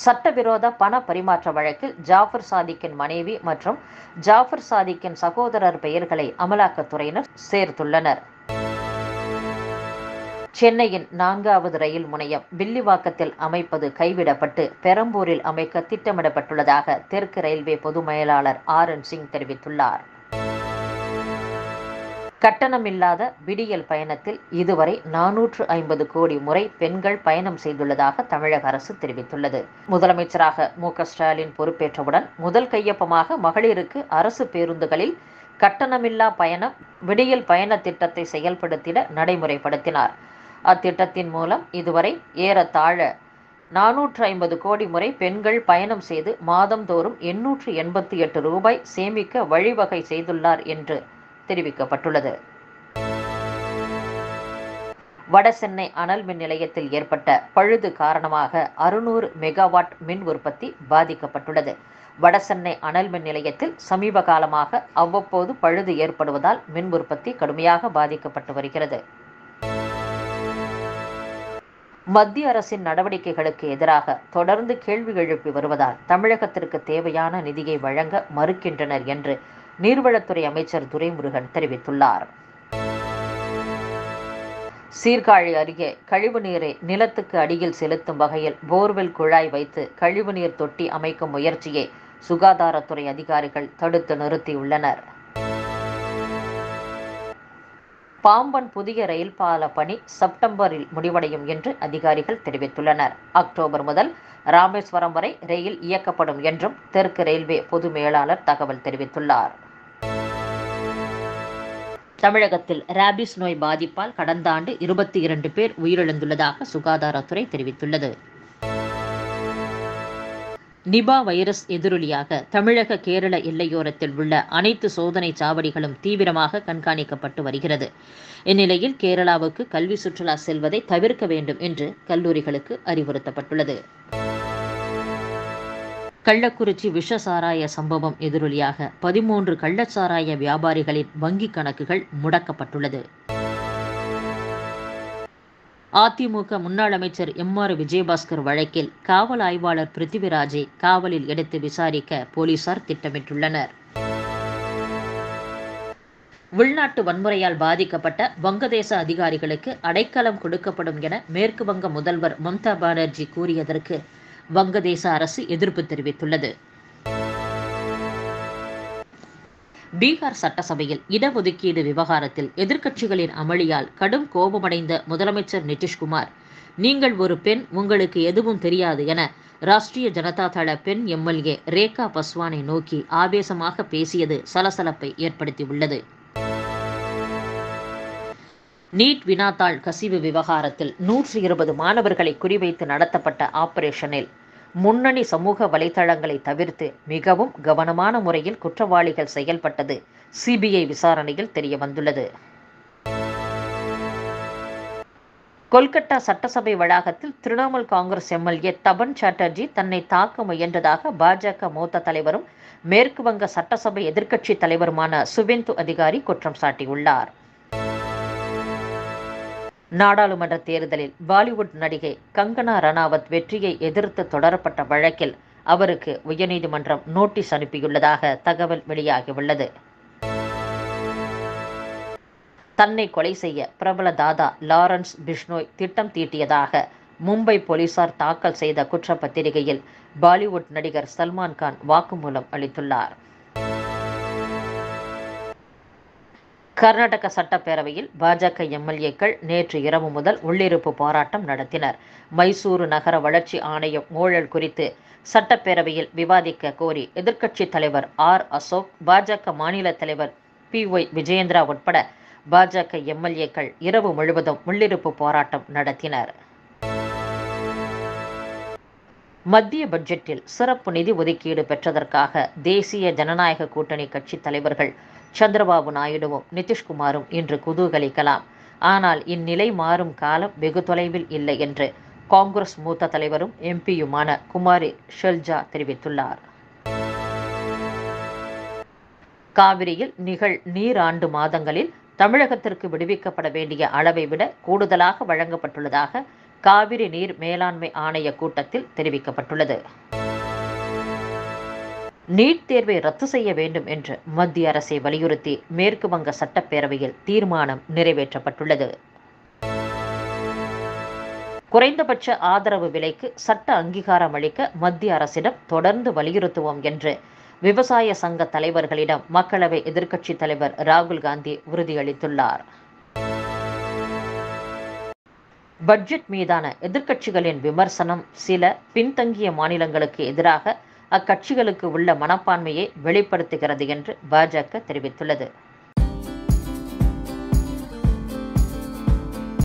சட்டவிரோத பண பரிமாற்ற வழக்கில் ஜாஃபர் சாதிக்கின் மனைவி மற்றும் ஜாஃபர் சாதிக்கின் சகோதரர் பெயர்களை அமலாக்கத்துறையினர் சேர்த்துள்ளனர். சென்னையின் 4வது ரயில் முனையம் வில்லிவாக்கத்தில் அமைப்பது கைவிடப்பட்டு பெரம்பூரில் அமைக்க திட்டமிடப்பட்டுள்ளதாக தெற்கு ரயில்வே பொது மேலாளர் RN சிங் தெரிவித்துள்ளார். கட்டணமில்லாத விடியல் பயணத்தில் இதுவரை 450 கோடி முறை பெண்கள் பயணம் செய்துள்ளதாக தமிழக அரசு தெரிவித்துள்ளது. முதலமைச்சராக மு.க.ஸ்டாலின் பொறுப்பேற்றவுடன் முதல் கையொப்பமாக மகளிருக்கு அரசு பேருந்துகளில் கட்டணமில்லா பயணம் விடியல் பயண திட்டத்தை செயல்படுத்திட நடைமுறைப்படுத்தினார். அத்திட்டத்தின் மூலம் இதுவரை ஏறத்தாழ 450 கோடி முறை பெண்கள் பயணம் செய்து மாதந்தோறும் 888 ரூபாய் சேமிக்க வழிவகை செய்துள்ளார் என்று தெரிவிக்கப்பட்டுள்ளது. வடசென்னை அனல் மின் நிலையத்தில் ஏற்பட்ட பழுது காரணமாக 600 மெகாவாட் மின் உற்பத்தி பாதிக்கப்பட்டுள்ளது. வடசென்னை அனல் மின் நிலையத்தில் சமீப காலமாக அவ்வப்போது பழுது ஏற்படுவதால் மின் உற்பத்தி கடுமையாக பாதிக்கப்பட்டு வருகிறது. மத்திய அரசின் நடவடிக்கைகளுக்கு எதிராக தொடர்ந்து கேள்வி எழுப்பி வருவதால் தமிழகத்திற்கு தேவையான நிதியை வழங்க மறுக்கின்றனர் என்று நீர்வளத்துறை அமைச்சர் துரைமுருகன் தெரிவித்துள்ளார். சீர்காழி அருகே கழிவுநீரை நிலத்துக்கு அடியில் செலுத்தும் வகையில் போர்வெல் குழாய் வைத்து கழிவுநீர் தொட்டி அமைக்கும் முயற்சியை சுகாதாரத்துறை அதிகாரிகள் தடுத்து நிறுத்தியுள்ளனர். பாம்பன் புதிய ரயில் பால பணி செப்டம்பரில் முடிவடையும் என்று அதிகாரிகள் தெரிவித்துள்ளனர். அக்டோபர் முதல் ராமேஸ்வரம் வரை ரயில் இயக்கப்படும் என்றும் தெற்கு ரயில்வே பொது மேலாளர் தகவல் தெரிவித்துள்ளார். தமிழகத்தில் ராபிஸ் நோய் பாதிப்பால் கடந்த ஆண்டு 22 பேர் உயிரிழந்துள்ளதாக சுகாதாரத்துறை தெரிவித்துள்ளது. நிபா வைரஸ் எதிரொலியாக தமிழக கேரள எல்லையோரத்தில் உள்ள அனைத்து சோதனை சாவடிகளும் தீவிரமாக கண்காணிக்கப்பட்டு வருகிறது. இந்நிலையில் கேரளாவுக்கு கல்வி சுற்றுலா செல்வதை தவிர்க்க வேண்டும் என்று கல்லூரிகளுக்கு அறிவுறுத்தப்பட்டுள்ளது. கள்ளக்குறிச்சி விஷ சாராய சம்பவம் எதிரொலியாக 13 கள்ளச்சாராய வியாபாரிகளின் வங்கிக் கணக்குகள் முடக்கப்பட்டுள்ளது. அதிமுக முன்னாள் அமைச்சர் MR விஜயபாஸ்கர் வழக்கில் காவல் ஆய்வாளர் பிருத்திவிராஜை காவலில் எடுத்து விசாரிக்க போலீசார் திட்டமிட்டுள்ளனர். உள்நாட்டு வன்முறையால் பாதிக்கப்பட்ட வங்கதேச அதிகாரிகளுக்கு அடைக்கலம் கொடுக்கப்படும் என மேற்கு வங்க முதல்வர் மம்தா பானர்ஜி கூறியதற்கு வங்கதேச அரசு எதிர்ப்பு தெரிவித்துள்ளது. பீகார் சட்டசபையில் இடஒதுக்கீடு விவகாரத்தில் எதிர்க்கட்சிகளின் அமளியால் கடும் கோபமடைந்த முதலமைச்சர் நிதிஷ்குமார், நீங்கள் ஒரு பெண், உங்களுக்கு எதுவும் தெரியாது என ராஷ்டிரிய ஜனதா தள பெண் MLA ரேகா பஸ்வானை நோக்கி ஆவேசமாக பேசியது சலசலப்பை ஏற்படுத்தியுள்ளது. நீட் வினாத்தாள் கசிவு விவகாரத்தில் 120 மாணவர்களை குறிவைத்து நடத்தப்பட்ட ஆபரேஷனில் முன்னணி சமூக வலைதளங்களை தவிர்த்து மிகவும் கவனமான முறையில் குற்றவாளிகள் செயல்பட்டது CBI விசாரணையில் தெரியவந்துள்ளது. கொல்கத்தா சட்டசபை வளாகத்தில் திரிணாமுல் காங்கிரஸ் MLA தபன் சாட்டர்ஜி தன்னை தாக்க முயன்றதாக பாஜக மூத்த தலைவரும் மேற்கு வங்க சட்டசபை எதிர்க்கட்சி தலைவருமான சுவேந்து அதிகாரி குற்றம் சாட்டியுள்ளார். நாடாளுமன்ற தேர்தலில் பாலிவுட் நடிகை கங்கனா ரனாவத் வெற்றியை எதிர்த்து தொடரப்பட்ட வழக்கில் அவருக்கு உயர்நீதிமன்றம் நோட்டீஸ் அனுப்பியுள்ளதாக தகவல் வெளியாகியுள்ளது. தன்னை கொலை செய்ய பிரபல தாதா லாரன்ஸ் பிஷ்னோய் திட்டம் தீட்டியதாக மும்பை போலீசார் தாக்கல் செய்த குற்றப்பத்திரிகையில் பாலிவுட் நடிகர் சல்மான் கான் வாக்குமூலம் அளித்துள்ளார். கர்நாடக சட்டப்பேரவையில் பாஜக MLAக்கள் நேற்று இரவு முதல் உள்ளிருப்பு போராட்டம் நடத்தினர். மைசூரு நகர வளர்ச்சி ஆணையம் ஊழல் குறித்து சட்டப்பேரவையில் விவாதிக்க கோரி எதிர்க்கட்சித் தலைவர் அசோக், பாஜக மாநில தலைவர் PY விஜயேந்திரா உட்பட பாஜக MLAக்கள் இரவு முழுவதும் உள்ளிருப்பு போராட்டம் நடத்தினர். மத்திய பட்ஜெட்டில் சிறப்பு நிதி ஒதுக்கீடு பெற்றதற்காக தேசிய ஜனநாயக கூட்டணி கட்சி தலைவர்கள் சந்திரபாபு நாயுடுவும் நிதிஷ்குமாரும் இன்று குதூகலிக்கலாம். ஆனால் இந்நிலை மாறும் காலம் வெகு தொலைவில் இல்லை என்று காங்கிரஸ் மூத்த தலைவரும் MP-யுமான குமாரி ஷெல்ஜா தெரிவித்துள்ளார். காவிரியில் நீராண்டு மாதங்களில் தமிழகத்திற்கு விடுவிக்கப்பட வேண்டிய அளவை விட கூடுதலாக வழங்கப்பட்டுள்ளதாக காவிரி நீர் மேலாண்மை ஆணைய கூட்டத்தில் தெரிவிக்கப்பட்டுள்ளது. நீட் தேர்வை ரத்து செய்ய வேண்டும் என்று மத்திய அரசை வலியுறுத்தி மேற்கு வங்க சட்டப்பேரவையில் தீர்மானம் நிறைவேற்றப்பட்டுள்ளது. குறைந்தபட்ச ஆதரவு விலைக்கு சட்ட அங்கீகாரம் அளிக்க மத்திய அரசிடம் தொடர்ந்து வலியுறுத்துவோம் என்று விவசாய சங்க தலைவர்களிடம் மக்களவை எதிர்க்கட்சித் தலைவர் ராகுல் காந்தி உறுதியளித்துள்ளார். பட்ஜெட் மீதான எதிர்க்கட்சிகளின் விமர்சனம் சில பின்தங்கிய மாநிலங்களுக்கு எதிராக அக்கட்சிகளுக்கு உள்ள மனப்பான்மையை வெளிப்படுத்துகிறது என்று பாஜக தெரிவித்துள்ளது.